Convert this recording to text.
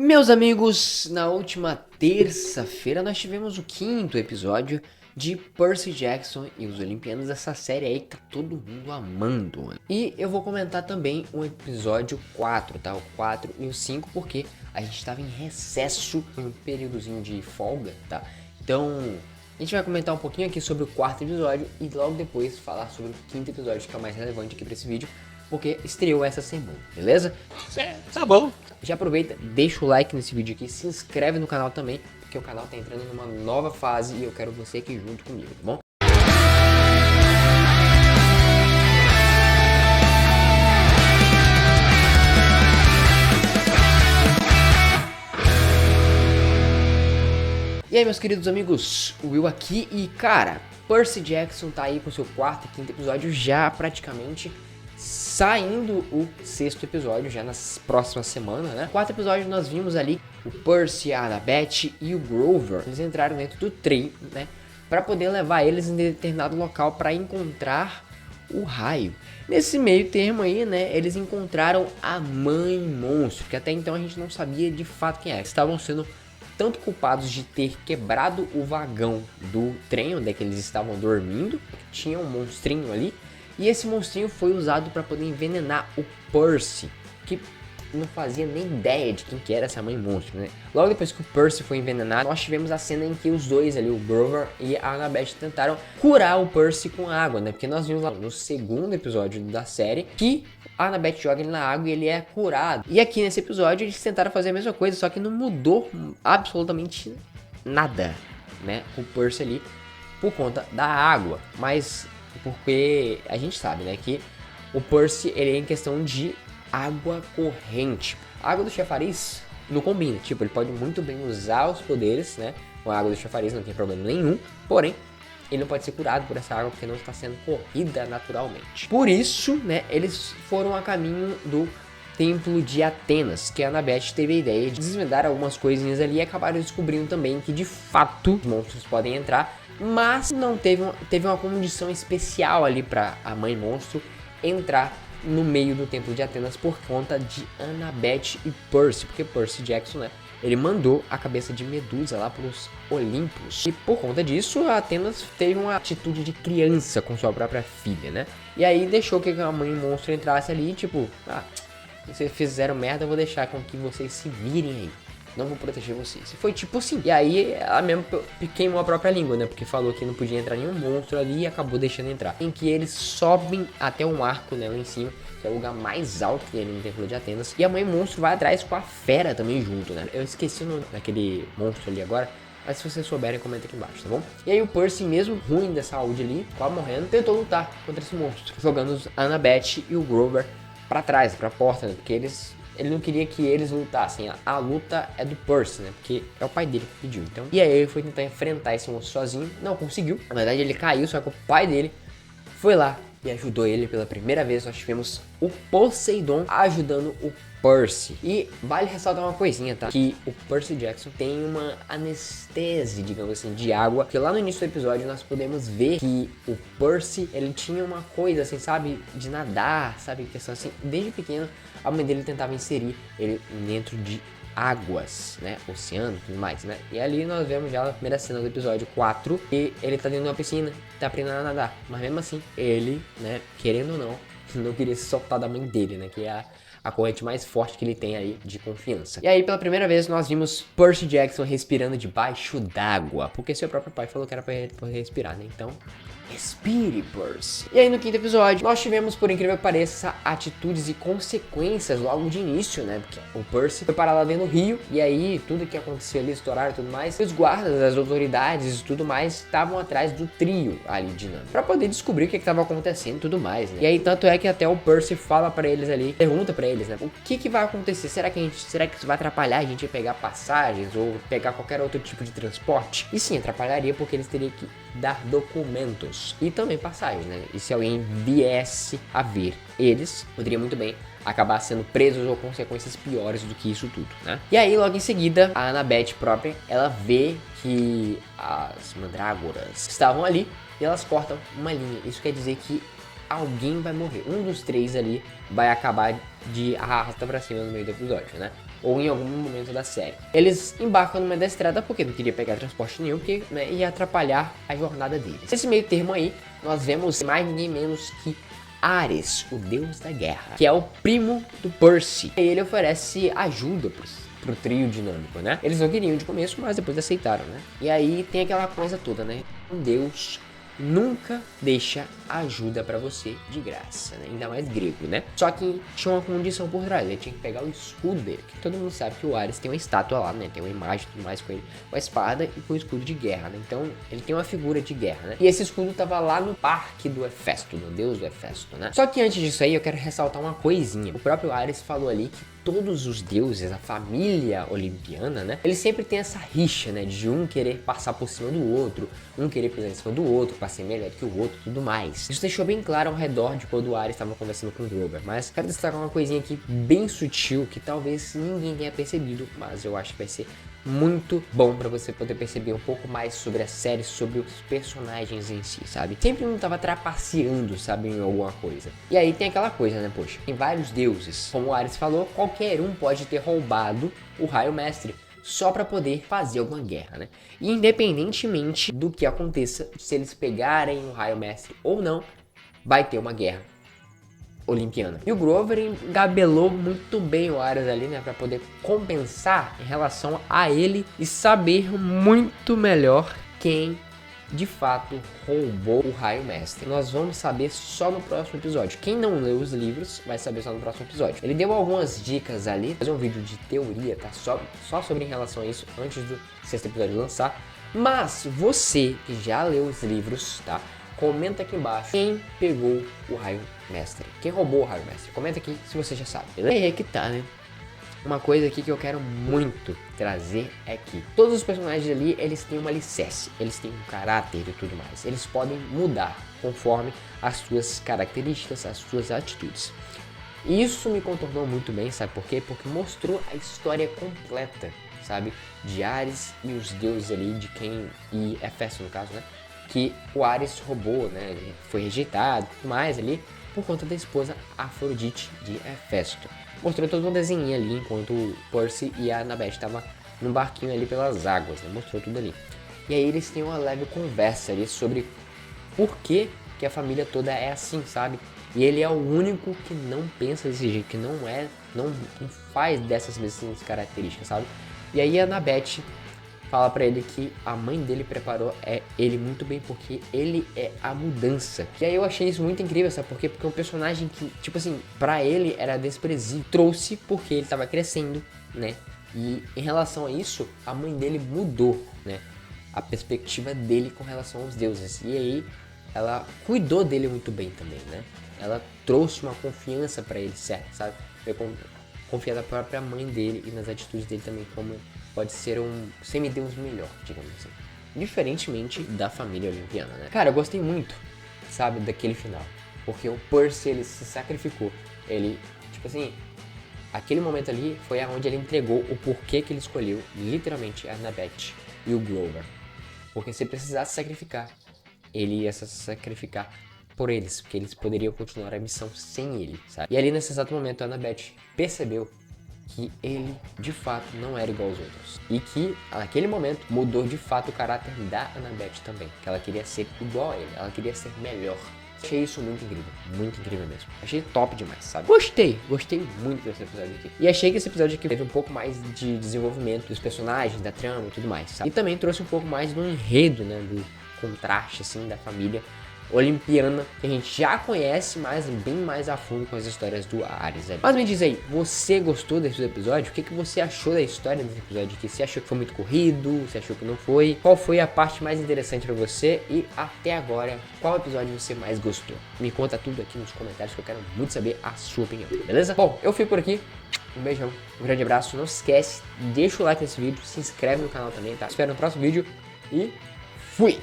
Meus amigos, na última terça-feira nós tivemos o 5º episódio de Percy Jackson e os Olimpianos, essa série aí que tá todo mundo amando. E eu vou comentar também o episódio 4, tá? O 4 e o 5, porque a gente tava em recesso, um períodozinho de folga, tá? Então, a gente vai comentar um pouquinho aqui sobre o 4º episódio e logo depois falar sobre o 5º episódio, que é o mais relevante aqui pra esse vídeo, porque estreou essa semana, beleza? Tá bom. Já aproveita, deixa o like nesse vídeo aqui, se inscreve no canal também, porque o canal tá entrando numa nova fase e eu quero você aqui junto comigo, tá bom? E aí, meus queridos amigos, o Will aqui e, cara, Percy Jackson tá aí com seu 4º e 5º episódio já praticamente saindo o 6º episódio, já nas próximas semanas, né? 4 episódios nós vimos ali o Percy, a Annabeth e o Grover. Eles entraram dentro do trem, né? Pra poder levar eles em determinado local pra encontrar o raio. Nesse meio termo aí, né? Eles encontraram a Mãe Monstro, que até então a gente não sabia de fato quem é. Estavam sendo tanto culpados de ter quebrado o vagão do trem onde é que eles estavam dormindo. Tinha um monstrinho ali. E esse monstrinho foi usado para poder envenenar o Percy, que não fazia nem ideia de quem que era essa mãe monstro, né? Logo depois que o Percy foi envenenado, nós tivemos a cena em que os dois ali, o Grover e a Annabeth, tentaram curar o Percy com água, né? Porque nós vimos lá no 2º episódio da série que a Annabeth joga ele na água e ele é curado. E aqui nesse episódio eles tentaram fazer a mesma coisa, só que não mudou absolutamente nada, né? O Percy ali por conta da água, mas porque a gente sabe, né, que o Percy, ele é em questão de água corrente. A água do chafariz não combina, tipo, ele pode muito bem usar os poderes, né, com a água do chafariz, não tem problema nenhum, porém, ele não pode ser curado por essa água porque não está sendo corrida naturalmente. Por isso, né, eles foram a caminho do Templo de Atenas, que a Annabeth teve a ideia de desvendar algumas coisinhas ali e acabaram descobrindo também que de fato os monstros podem entrar, mas não teve uma condição especial ali para a Mãe Monstro entrar no meio do Templo de Atenas por conta de Annabeth e Percy, porque Percy Jackson, né, ele mandou a cabeça de Medusa lá para os Olímpos. E por conta disso, a Atenas teve uma atitude de criança com sua própria filha, né? E aí deixou que a Mãe Monstro entrasse ali, tipo, vocês fizeram merda, eu vou deixar com que vocês se virem aí. Não vou proteger vocês. E foi tipo assim. E aí ela mesmo queimou a própria língua, né? Porque falou que não podia entrar nenhum monstro ali e acabou deixando entrar. Em que eles sobem até um arco, né? Lá em cima, que é o lugar mais alto que tem ali no Templo de Atenas. E a Mãe Monstro vai atrás com a fera também junto, né? Eu esqueci o nome daquele monstro ali agora. Mas se vocês souberem, comenta aqui embaixo, tá bom? E aí o Percy, mesmo ruim da saúde ali, quase morrendo, tentou lutar contra esse monstro, jogando a Annabeth e o Grover pra trás, pra porta, né? Porque ele não queria que eles lutassem. A luta é do Percy, né? Porque é o pai dele que pediu. Então, e aí ele foi tentar enfrentar esse monstro sozinho. Não conseguiu. Na verdade, ele caiu, só que o pai dele foi lá e ajudou ele pela primeira vez. Nós tivemos o Poseidon ajudando o Percy. E vale ressaltar uma coisinha, tá? Que o Percy Jackson tem uma anestese, digamos assim, de água. Porque lá no início do episódio nós podemos ver que o Percy, ele tinha uma coisa assim, sabe? De nadar, sabe? Questão assim, desde pequeno, a mãe dele tentava inserir ele dentro de águas, né, oceano e tudo mais, né, e ali nós vemos já a primeira cena do episódio 4, e ele tá dentro de uma piscina, tá aprendendo a nadar, mas mesmo assim, ele, né, querendo ou não queria se soltar da mãe dele, né, que é a corrente mais forte que ele tem aí de confiança. E aí, pela primeira vez, nós vimos Percy Jackson respirando debaixo d'água, porque seu próprio pai falou que era pra respirar, né, então respire, Percy. E aí no 5º episódio, nós tivemos, por incrível que pareça, atitudes e consequências logo de início, né? Porque o Percy foi parar lá dentro do rio, e aí tudo que aconteceu ali, estouraram e tudo mais, os guardas, as autoridades e tudo mais, estavam atrás do trio ali dinâmico, pra poder descobrir o que estava acontecendo e tudo mais, né? E aí tanto é que até o Percy fala pra eles ali, pergunta pra eles, né? O que vai acontecer? Será que isso vai atrapalhar a gente a pegar passagens ou pegar qualquer outro tipo de transporte? E sim, atrapalharia porque eles teriam que dar documentos e também passagens, né? E se alguém viesse a ver eles, poderia muito bem acabar sendo presos ou consequências piores do que isso tudo, né? E aí, logo em seguida, a Annabeth própria, ela vê que as mandrágoras estavam ali e elas cortam uma linha. Isso quer dizer que alguém vai morrer. Um dos três ali vai acabar de arrasta pra cima no meio do episódio, né? ou em algum momento da série. Eles embarcam numa estrada porque não queria pegar transporte nenhum, porque né, ia atrapalhar a jornada deles. Nesse meio termo aí, nós vemos mais ninguém menos que Ares, o deus da guerra, que é o primo do Percy. E ele oferece ajuda pro trio dinâmico, né? Eles não queriam de começo, mas depois aceitaram, né? E aí tem aquela coisa toda, né? Um deus nunca deixa ajuda pra você de graça, né? Ainda mais grego, né? Só que tinha uma condição por trás, ele tinha que pegar o escudo dele, que todo mundo sabe que o Ares tem uma estátua lá, né? Tem uma imagem e tudo mais com ele, com a espada e com o escudo de guerra, né? Então, ele tem uma figura de guerra, né? E esse escudo tava lá no parque do Hefesto, no deus do Hefesto, né? Só que antes disso aí, eu quero ressaltar uma coisinha. O próprio Ares falou ali que todos os deuses, a família olimpiana, né? Eles sempre tem essa rixa, né? De um querer passar por cima do outro, um querer pisar em cima do outro, pra ser melhor do que o outro, tudo mais. Isso deixou bem claro ao redor de quando o Ares estava conversando com o Grover. Mas quero destacar uma coisinha aqui bem sutil, que talvez ninguém tenha percebido, mas eu acho que vai ser muito bom pra você poder perceber um pouco mais sobre a série, sobre os personagens em si, sabe? Sempre um tava trapaceando, sabe, em alguma coisa. E aí tem aquela coisa, né, poxa, tem vários deuses. Como o Ares falou, qualquer um pode ter roubado o Raio Mestre só pra poder fazer alguma guerra, né? E independentemente do que aconteça, se eles pegarem o Raio Mestre ou não, vai ter uma guerra olimpiana. E o Grover engabelou muito bem o Ares ali, né, pra poder compensar em relação a ele e saber muito melhor quem de fato roubou o Raio Mestre. Nós vamos saber só no próximo episódio. Quem não leu os livros vai saber só no próximo episódio. Ele deu algumas dicas ali, fazer um vídeo de teoria, tá? Só sobre em relação a isso antes do sexto episódio lançar. Mas você que já leu os livros, tá? Comenta aqui embaixo quem pegou o Raio Mestre. Quem roubou o Raio Mestre? Comenta aqui se você já sabe. Beleza? E aí que tá, né? Uma coisa aqui que eu quero muito trazer é que todos os personagens ali, eles têm uma alicerce, eles têm um caráter e tudo mais. Eles podem mudar conforme as suas características, as suas atitudes. E isso me contornou muito bem, sabe por quê? Porque mostrou a história completa, sabe? De Ares e os deuses ali, de quem... e Hefesto no caso, né? Que o Ares roubou, né? Ele foi rejeitado e tudo mais ali por conta da esposa Afrodite de Hefesto. Mostrou todo um desenho ali enquanto o Percy e a Annabeth estavam num barquinho ali pelas águas, né? Mostrou tudo ali. E aí eles têm uma leve conversa ali sobre por que a família toda é assim, sabe? E ele é o único que não pensa desse jeito, que não faz dessas mesmas características, sabe? E aí a Annabeth fala pra ele que a mãe dele preparou ele muito bem, porque ele é a mudança. E aí eu achei isso muito incrível, sabe por quê? Porque é um personagem que, tipo assim, pra ele era desprezível. Trouxe porque ele tava crescendo, né? E em relação a isso, a mãe dele mudou, né? A perspectiva dele com relação aos deuses. E aí ela cuidou dele muito bem também, né? Ela trouxe uma confiança pra ele, certo, sabe? Confiar na própria mãe dele e nas atitudes dele também, como pode ser um semideus melhor, digamos assim. Diferentemente da família olimpiana, né? Cara, eu gostei muito, sabe, daquele final. Porque o Percy, ele se sacrificou. Ele, tipo assim, aquele momento ali foi aonde ele entregou o porquê que ele escolheu, literalmente, a Annabeth e o Grover. Porque se precisasse sacrificar, ele ia se sacrificar por eles, porque eles poderiam continuar a missão sem ele, sabe? E ali nesse exato momento a Annabeth percebeu que ele de fato não era igual aos outros. E que naquele momento mudou de fato o caráter da Annabeth também. Que ela queria ser igual a ele, ela queria ser melhor. Achei isso muito incrível mesmo. Achei top demais, sabe? Gostei muito desse episódio aqui. E achei que esse episódio aqui teve um pouco mais de desenvolvimento dos personagens, da trama e tudo mais, sabe? E também trouxe um pouco mais do enredo, né? Do contraste, assim, da família olimpiana, que a gente já conhece, mas bem mais a fundo com as histórias do Ares. Mas me diz aí, você gostou desse episódio? O que você achou da história desse episódio aqui? Você achou que foi muito corrido? Você achou que não foi? Qual foi a parte mais interessante pra você? E até agora, qual episódio você mais gostou? Me conta tudo aqui nos comentários, que eu quero muito saber a sua opinião, beleza? Bom, eu fico por aqui. Um beijão, um grande abraço. Não se esquece, deixa o like nesse vídeo, se inscreve no canal também, tá? Espero no próximo vídeo e fui!